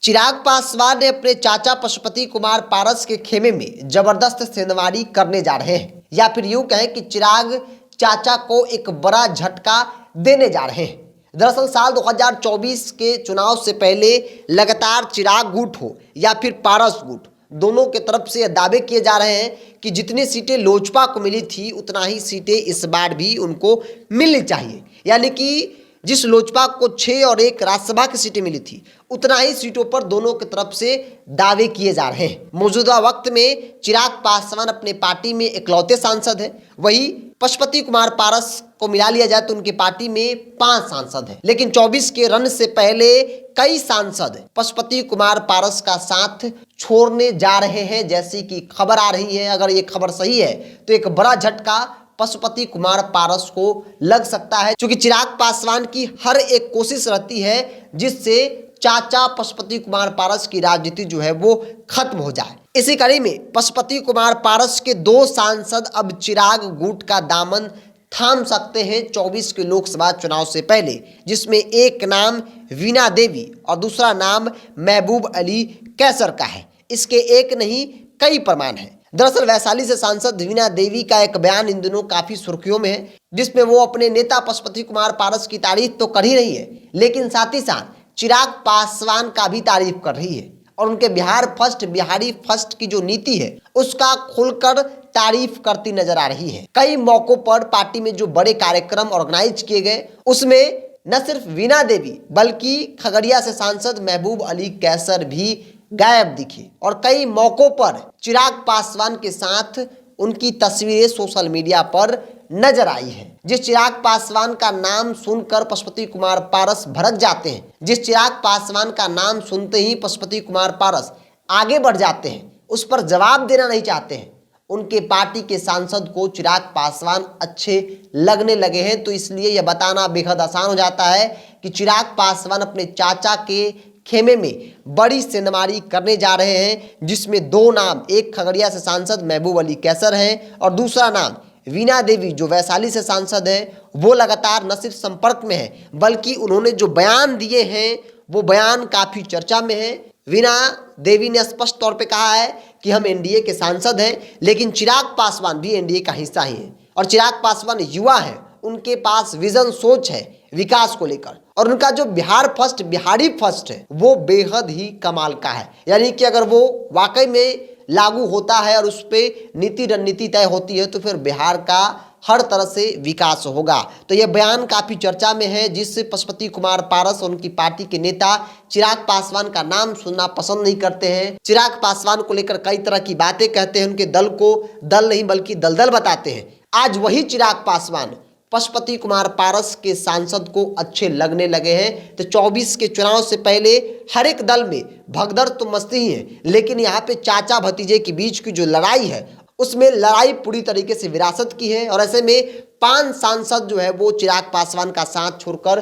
चिराग पासवान ने अपने चाचा पशुपति कुमार पारस के खेमे में जबरदस्त सेंधमारी करने जा रहे हैं, या फिर यूं कहें कि चिराग चाचा को एक बड़ा झटका देने जा रहे हैं। दरअसल साल 2024 के चुनाव से पहले लगातार चिराग गुट हो या फिर पारस गुट, दोनों के तरफ से दावे किए जा रहे हैं कि जितनी सीटें लोजपा को मिली थी उतना ही सीटें इस बार भी उनको मिलनी चाहिए। यानी कि जिस लोजपा को 6 और 1 राज्यसभा की सीटें मिली थी उतना ही सीटों पर दोनों की तरफ से दावे किए जा रहे हैं। मौजूदा वक्त में चिराग पासवान अपने पार्टी में इकलौते सांसद हैं, वही पशुपति कुमार पारस को मिला लिया जाए तो उनकी पार्टी में 5 सांसद हैं। लेकिन 24 के रन से पहले कई सांसद पशुपति कुमार पारस का साथ छोड़ने जा रहे हैं, जैसी कि खबर आ रही है। अगर ये खबर सही है तो एक बड़ा झटका पशुपति कुमार पारस को लग सकता है, क्योंकि चिराग पासवान की हर एक कोशिश रहती है जिससे चाचा पशुपति कुमार पारस की राजनीति जो है वो खत्म हो जाए। इसी कड़ी में पशुपति कुमार पारस के 2 सांसद अब चिराग गुट का दामन थाम सकते हैं 24 के लोकसभा चुनाव से पहले, जिसमें एक नाम वीणा देवी और दूसरा नाम महबूब अली कैसर का है। इसके एक नहीं कई प्रमाण हैं। दरअसल वैशाली से सांसद वीणा देवी का एक बयान इन दिनों काफी सुर्खियों में है, जिसमें वो अपने नेता पशुपति कुमार पारस की तारीफ तो कर ही रही है, लेकिन साथ ही साथ चिराग पासवान का भी तारीफ कर रही है और उनके बिहार फर्स्ट, बिहारी फर्स्ट की जो नीति है उसका खुलकर तारीफ करती नजर आ रही है। कई मौकों पर पार्टी में जो बड़े कार्यक्रम ऑर्गेनाइज किए गए उसमें न सिर्फ वीणा देवी बल्कि खगड़िया से सांसद महबूब अली कैसर भी गायब दिखे और कई मौकों पर चिराग पासवान के साथ उनकी तस्वीरें सोशल मीडिया पर नजर आई है। जिस चिराग पासवान का नाम सुनकर पशुपति कुमार पारस भड़क जाते हैं, जिस चिराग पासवान का नाम सुनते ही पशुपति कुमार पारस आगे बढ़ जाते हैं, उस पर जवाब देना नहीं चाहते हैं, उनके पार्टी के सांसद को चिराग पासवान अच्छे लगने लगे हैं। तो इसलिए यह बताना बेहद आसान हो जाता है कि चिराग पासवान अपने चाचा के खेमे में बड़ी सेंधमारी करने जा रहे हैं, जिसमें 2 नाम, एक खगड़िया से सांसद महबूब अली कैसर हैं और दूसरा नाम वीणा देवी जो वैशाली से सांसद हैं। वो लगातार न सिर्फ संपर्क में है बल्कि उन्होंने जो बयान दिए हैं वो बयान काफ़ी चर्चा में है। वीणा देवी ने स्पष्ट तौर पे कहा है कि हम एनडीए के सांसद हैं, लेकिन चिराग पासवान भी एनडीए का हिस्सा ही है और चिराग पासवान युवा है, उनके पास विजन, सोच है विकास को लेकर, और उनका जो बिहार फर्स्ट, बिहारी फर्स्ट है वो बेहद ही कमाल का है। यानी कि अगर वो वाकई में लागू होता है और उस पर नीति रणनीति तय होती है तो फिर बिहार का हर तरह से विकास होगा। तो यह बयान काफी चर्चा में है, जिससे पशुपति कुमार पारस और उनकी पार्टी के नेता चिराग पासवान का नाम सुनना पसंद नहीं करते हैं। चिराग पासवान को लेकर कई तरह की बातें कहते हैं, उनके दल को दल नहीं बल्कि दलदल बताते हैं। आज वही चिराग पासवान पशुपति कुमार पारस के सांसद को अच्छे लगने लगे हैं। तो 24 के चुनाव से पहले हर एक दल में भगदड़ तो मस्ती ही है, लेकिन यहाँ पे चाचा भतीजे के बीच की जो लड़ाई है उसमें लड़ाई पूरी तरीके से विरासत की है। और ऐसे में 5 सांसद जो है वो चिराग पासवान का साथ छोड़कर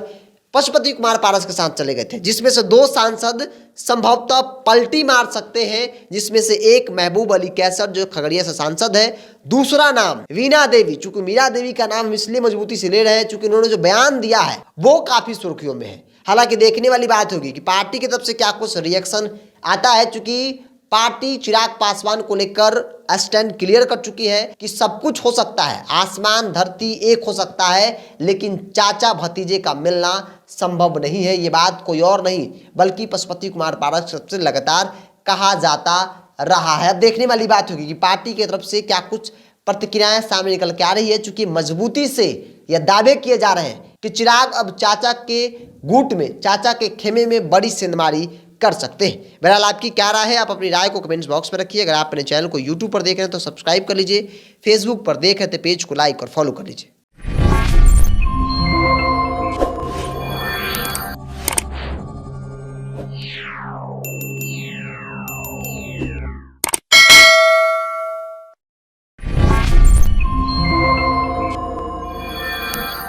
पशुपति कुमार पारस के साथ चले गए थे, जिसमें से 2 सांसद संभवतः पलटी मार सकते हैं, जिसमें से एक महबूब अली कैसर जो खगड़िया से सांसद है, दूसरा नाम वीणा देवी। चूंकि वीणा देवी का नाम इसलिए मजबूती से ले रहे हैं चूंकि उन्होंने जो बयान दिया है वो काफी सुर्खियों में है। हालांकि देखने वाली बात होगी कि पार्टी की तरफ से क्या कुछ रिएक्शन आता है, चूंकि पार्टी चिराग पासवान को लेकर स्टैंड क्लियर कर चुकी है कि सब कुछ हो सकता है, आसमान धरती एक हो सकता है, लेकिन चाचा भतीजे का मिलना संभव नहीं है। ये बात कोई और नहीं बल्कि पशुपति कुमार पारस से लगातार कहा जाता रहा है। अब देखने वाली बात होगी कि पार्टी की तरफ से क्या कुछ प्रतिक्रियाएं सामने निकल के आ रही है, चूंकि मजबूती से यह दावे किए जा रहे हैं कि चिराग अब चाचा के गुट में, चाचा के खेमे में बड़ी सेंधमारी कर सकते हैं। बहरहाल आपकी क्या राय है, आप अपनी राय को कमेंट्स बॉक्स में रखिए। अगर आप अपने चैनल को यूट्यूब पर देख रहे हैं तो सब्सक्राइब कर लीजिए, फेसबुक पर देख रहे हैं तो पेज को लाइक और फॉलो कर लीजिए।